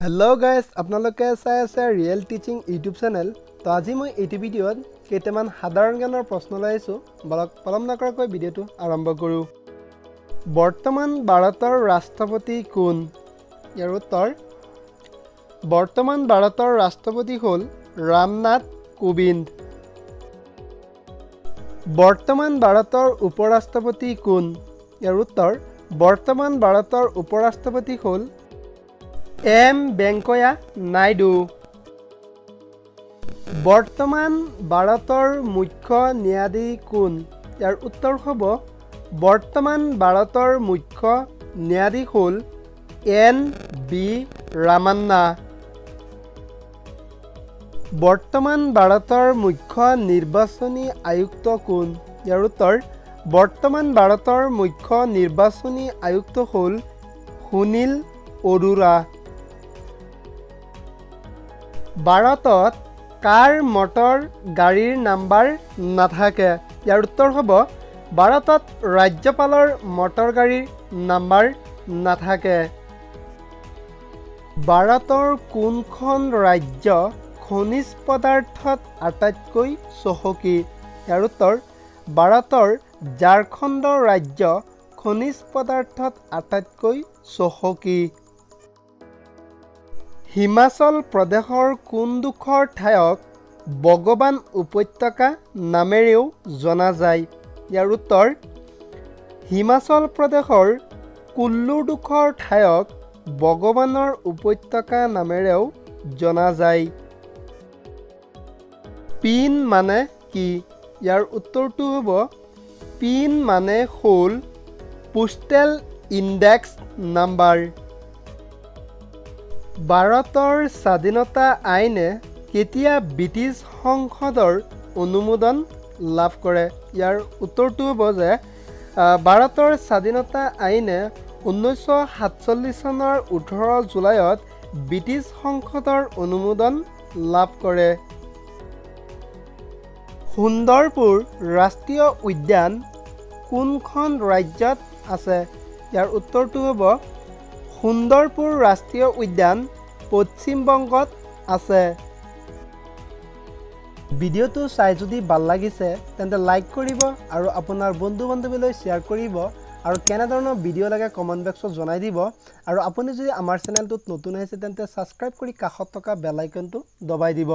Hello guys, আপোনালোকে চাই আছে ৰিয়েল টিচিং ইউটিউব চেনেল। তো আজি মই এইটো ভিডিঅ'ত কেইটামান সাধাৰণ জ্ঞানৰ প্ৰশ্ন লৈ আহিছো। বলক পলম নকৰাকৈ ভিডিঅ'টো আৰম্ভ কৰোঁ। বৰ্তমান ভাৰতৰ ৰাষ্ট্ৰপতি কোন? ইয়াৰ উত্তৰ বৰ্তমান ভাৰতৰ ৰাষ্ট্ৰপতি হ'ল ৰামনাথ কোবিন্দ। বৰ্তমান ভাৰতৰ উপৰাষ্ট্ৰপতি কোন? ইয়াৰ উত্তৰ বৰ্তমান ভাৰতৰ উপৰাষ্ট্ৰপতি হ'ল এম ভেংকয়া নাইডু। বৰ্তমান ভাৰতৰ মুখ্য ন্যায়াধীশ কোন? ইয়াৰ উত্তৰ হ'ব বৰ্তমান ভাৰতৰ মুখ্য ন্যায়াধীশ হ'ল এন.বি. ৰামান্না। বৰ্তমান ভাৰতৰ মুখ্য নিৰ্বাচনী আয়ুক্ত কোন? ইয়াৰ উত্তৰ বৰ্তমান ভাৰতৰ মুখ্য নিৰ্বাচনী আয়ুক্ত হ'ল সুনীল অৰোৰা। ভাৰতত কাৰ মটৰ গাড়ীৰ নাম্বাৰ নাথাকে? ইয়াৰ উত্তৰ হ'ব ভাৰতত ৰাজ্যপালৰ মটৰ গাড়ীৰ নাম্বাৰ নাথাকে। ভাৰতৰ কোনখন ৰাজ্য খনিজ পদাৰ্থত আটাইতকৈ চহকী? ইয়াৰ উত্তৰ ভাৰতৰ ঝাৰখণ্ড ৰাজ্য খনিজ পদাৰ্থত আটাইতকৈ চহকী। হিমাচল প্ৰদেশৰ কোনডোখৰ ঠাইক ভগৱান উপত্যকা নামেৰেও জনা যায়? ইয়াৰ উত্তৰ হিমাচল প্ৰদেশৰ কুল্লুডোখৰ ঠাইক ভগৱানৰ উপত্যকা নামেৰেও জনা যায়। পিন মানে কি? ইয়াৰ উত্তৰটো হ'ব পিন মানে হ'ল পোষ্টেল ইণ্ডেক্স নাম্বাৰ। ভাৰতৰ স্বাধীনতা আইনে কেতিয়া ব্ৰিটিছ সংসদৰ অনুমোদন লাভ কৰে? ইয়াৰ উত্তৰটো হ'ব যে ভাৰতৰ স্বাধীনতা আইনে 1947 চনৰ 18 জুলাইত ব্ৰিটিছ সংসদৰ অনুমোদন লাভ কৰে। সুন্দৰপুৰ ৰাষ্ট্ৰীয় উদ্যান কোনখন ৰাজ্যত আছে? ইয়াৰ উত্তৰটো হ'ব সুন্দৰপুৰ ৰাষ্ট্ৰীয় উদ্যান পশ্চিম বংগত আছে। ভিডিঅ'টো চাই যদি ভাল লাগিছে তেন্তে লাইক কৰিব আৰু আপোনাৰ বন্ধু বান্ধৱীলৈ শ্বেয়াৰ কৰিব আৰু কেনেধৰণৰ ভিডিঅ' লাগে কমেণ্ট বক্সত জনাই দিব। আৰু আপুনি যদি আমাৰ চেনেলটোত নতুন আহিছে তেন্তে ছাবস্ক্ৰাইব কৰি কাষত থকা বেল আইকনটো দবাই দিব।